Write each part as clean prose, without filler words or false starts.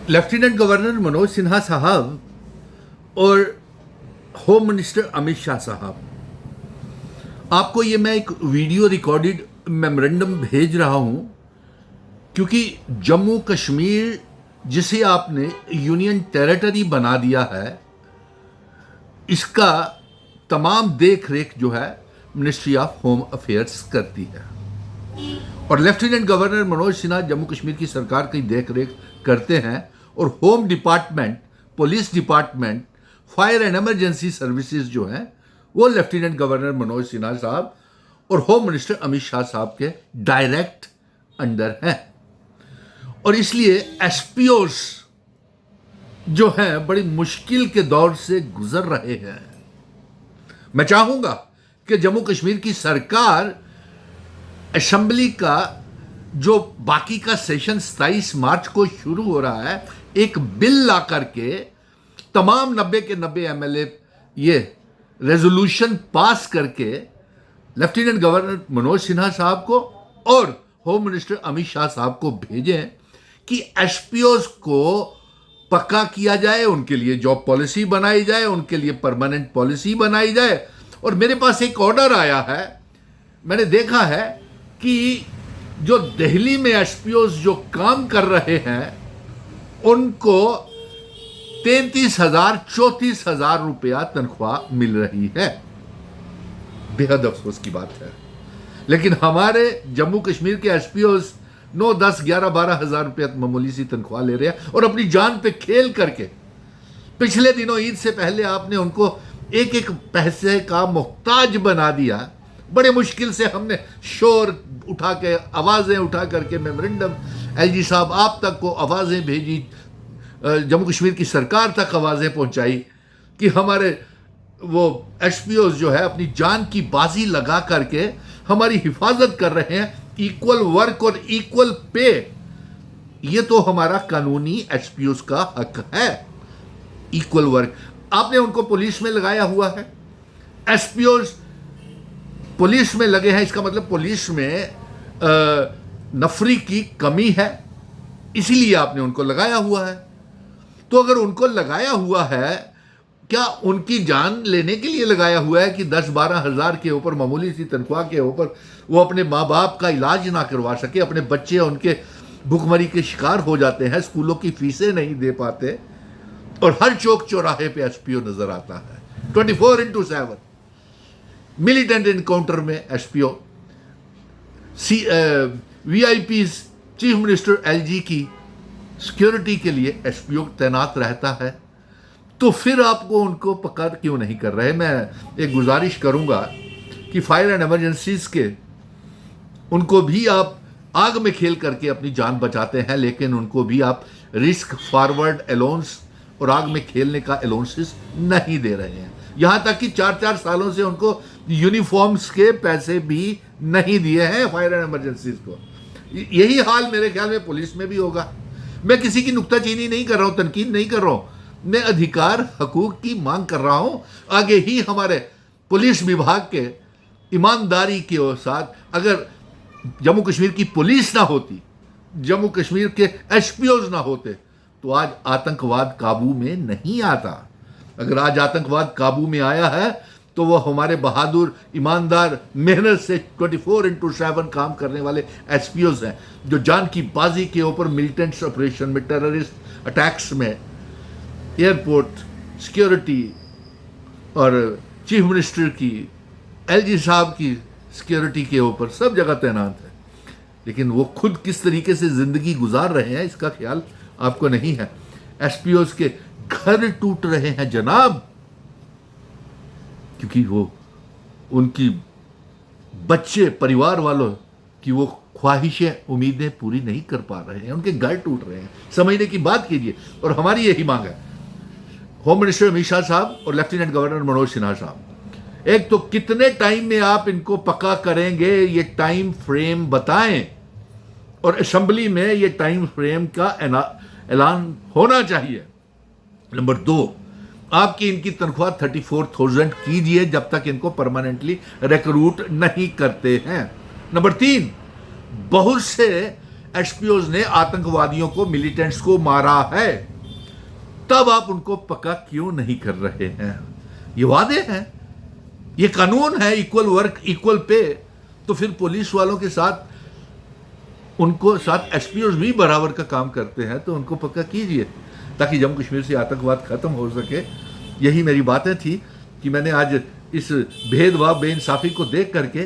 Lieutenant governor Manoj Sinha साहब और home minister Amit Shah साहब, आपको ये मैं एक वीडियो रिकॉर्डेड मेमोरेंडम भेज रहा हूं क्योंकि जम्मू कश्मीर जिसे आपने यूनियन टेरिटरी बना दिया है, इसका तमाम देख रेख जो है मिनिस्ट्री ऑफ होम अफेयर्स करती है और लेफ्टिनेंट गवर्नर मनोज सिन्हा जम्मू कश्मीर की सरकार की देख रेख करते हैं और home department, police department, fire and emergency services जो हैं वो लेफ्टिनेंट गवर्नर मनोज सिन्हा साहब और होम मिनिस्टर अमित शाह साहब के डायरेक्ट अंडर हैं और इसलिए एसपीओस जो हैं बड़ी मुश्किल के दौर से गुजर रहे हैं। मैं चाहूंगा कि जम्मू कश्मीर की सरकार असेंबली का जो बाकी का सेशन 27 मार्च को शुरू हो रहा है, एक बिल ला करके तमाम 90 के 90 एमएलए ये रेजोल्यूशन पास करके लेफ्टिनेंट गवर्नर मनोज सिन्हा साहब को और होम मिनिस्टर अमित शाह साहब को भेजें कि एसपीओस को पक्का किया जाए, उनके लिए जॉब पॉलिसी बनाई जाए, उनके लिए परमानेंट पॉलिसी बनाई जाए। और मेरे पास एक ऑर्डर आया है, मैंने देखा है कि जो दिल्ली में एसपीओस जो काम कर रहे हैं उनको 33,000-34,000 रुपया तनख्वाह मिल रही है। बेहद अफसोस की बात है। लेकिन हमारे जम्मू कश्मीर के एसपीओस 9, 10, 11, 12 हजार रुपया मामूली सी तनख्वाह ले रहे हैं और अपनी जान पे खेल करके पिछले दिनों ईद से पहले आपने उनको एक एक पैसे का मोहताज बना दिया। बड़े मुश्किल से हमने शोर उठा के, आवाजें उठा करके मेमोरेंडम एलजी साहब आप तक को आवाजें भेजी, जम्मू कश्मीर की सरकार तक आवाजें पहुंचाई कि हमारे वो एसपीओस जो है अपनी जान की बाजी लगा करके हमारी हिफाजत कर रहे हैं। इक्वल वर्क और इक्वल पे, ये तो हमारा कानूनी एसपीओस का हक है। इक्वल वर्क आपने उनको पुलिस में लगाया हुआ है, एसपीओस पुलिस में लगे हैं, इसका मतलब पुलिस में नफरी की कमी है, इसीलिए आपने उनको लगाया हुआ है। तो अगर उनको लगाया हुआ है, क्या उनकी जान लेने के लिए लगाया हुआ है कि 10-12 हजार के ऊपर मामूली सी तनख्वाह के ऊपर वो अपने माँ बाप का इलाज ना करवा सके, अपने बच्चे उनके भुखमरी के शिकार हो जाते हैं, स्कूलों की फीसें नहीं दे पाते और हर चौक चौराहे पे एसपीओ नजर आता है 24/7। मिलिटेंट इनकाउंटर में SPO, VIP chief minister LG की सिक्योरिटी के लिए एसपीओ तैनात रहता है। तो फिर आपको उनको पकड़ क्यों नहीं कर रहे? मैं एक गुजारिश करूंगा कि फायर एंड इमरजेंसीज के उनको भी आप आग में खेल करके अपनी जान बचाते हैं, लेकिन उनको भी आप रिस्क फॉरवर्ड अलाउंस और आग में खेलने का अलाउंसेस नहीं दे रहे हैं। यहां तक कि 4-4 सालों से उनको यूनिफॉर्म्स के पैसे भी नहीं दिए हैं फायर एंड इमरजेंसीज को। यही हाल मेरे ख्याल में पुलिस में भी होगा। मैं किसी की नुक्ताचीनी नहीं कर रहा हूं, तनकीद नहीं कर रहा हूं, मैं अधिकार हकूक की मांग कर रहा हूं। आगे ही हमारे पुलिस विभाग के ईमानदारी के साथ अगर जम्मू कश्मीर की पुलिस ना होती, जम्मू कश्मीर के एसपीओज ना होते, तो आज आतंकवाद काबू में नहीं आता। अगर आज आतंकवाद काबू में आया है तो वो हमारे बहादुर, ईमानदार, मेहनत से 24/7 काम करने वाले एसपीओज हैं, जो जान की बाजी के ऊपर मिलिटेंट्स ऑपरेशन में, टेररिस्ट अटैक्स में, एयरपोर्ट सिक्योरिटी और चीफ मिनिस्टर की, एलजी साहब की सिक्योरिटी के ऊपर सब जगह तैनात है। लेकिन वो खुद किस तरीके से जिंदगी गुजार रहे हैं इसका ख्याल आपको नहीं है। एसपीओस के घर टूट रहे हैं जनाब, क्योंकि वो उनकी बच्चे, परिवार वालों की वो ख्वाहिशें, उम्मीदें पूरी नहीं कर पा रहे हैं, उनके घर टूट रहे हैं। समझने की बात कीजिए। और हमारी यही मांग है, होम मिनिस्टर अमित शाह साहब और लेफ्टिनेंट गवर्नर मनोज सिन्हा साहब, एक तो कितने टाइम में आप इनको पक्का करेंगे, ये टाइम फ्रेम बताएं और असेंबली में ये टाइम फ्रेम का ऐलान होना चाहिए। नंबर 2, आपकी इनकी तनख्वाह 34,000 कीजिए जब तक इनको परमानेंटली रिक्रूट नहीं करते हैं। नंबर 3, बहुत से एसपीओज ने आतंकवादियों को, मिलिटेंट्स को मारा है, तब आप उनको पक्का क्यों नहीं कर रहे हैं? ये वादे हैं, ये कानून है, इक्वल वर्क इक्वल पे। तो फिर पुलिस वालों के साथ, उनको साथ एसपीओज भी बराबर का काम करते हैं, तो उनको पक्का कीजिए ताकि जम्मू कश्मीर से आतंकवाद खत्म हो सके। यही मेरी बातें थी कि मैंने आज इस भेदभाव, बेइंसाफी को देख करके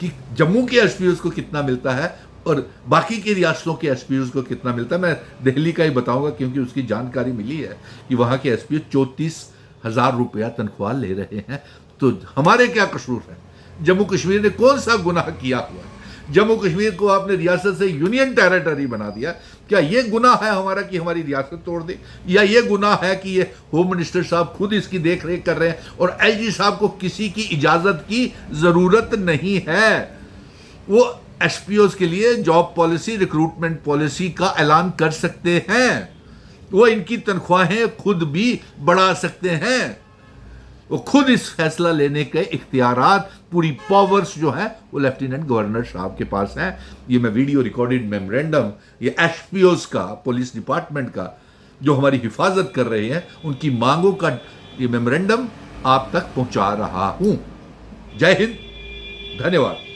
कि जम्मू के एसपीओज को कितना मिलता है और बाकी की रियासतों के एसपीओज को कितना मिलता है, मैं दिल्ली का ही बताऊंगा क्योंकि उसकी जानकारी मिली है कि वहाँ के एसपीओ 34,000 रुपया तनख्वाह ले रहे हैं। तो हमारे क्या कसूर है? जम्मू कश्मीर ने कौन सा गुनाह किया हुआ है? जम्मू कश्मीर को आपने रियासत से यूनियन टेरिटरी बना दिया। क्या ये गुनाह है हमारा कि हमारी रियासत तोड़ दे? या ये गुनाह है कि ये होम मिनिस्टर साहब खुद इसकी देख रेख कर रहे हैं और एलजी साहब को किसी की इजाजत की जरूरत नहीं है? वो एसपीओज के लिए जॉब पॉलिसी, रिक्रूटमेंट पॉलिसी का ऐलान कर सकते हैं, वो इनकी तनख्वाहें खुद भी बढ़ा सकते हैं, वो खुद इस फैसला लेने के इख्तियारात, पूरी पावर्स जो है वो लेफ्टिनेंट गवर्नर साहब के पास हैं। ये मैं वीडियो रिकॉर्डेड मेमोरेंडम, ये एसपीओज का, पुलिस डिपार्टमेंट का, जो हमारी हिफाजत कर रहे हैं, उनकी मांगों का ये मेमोरेंडम आप तक पहुंचा रहा हूं। जय हिंद, धन्यवाद।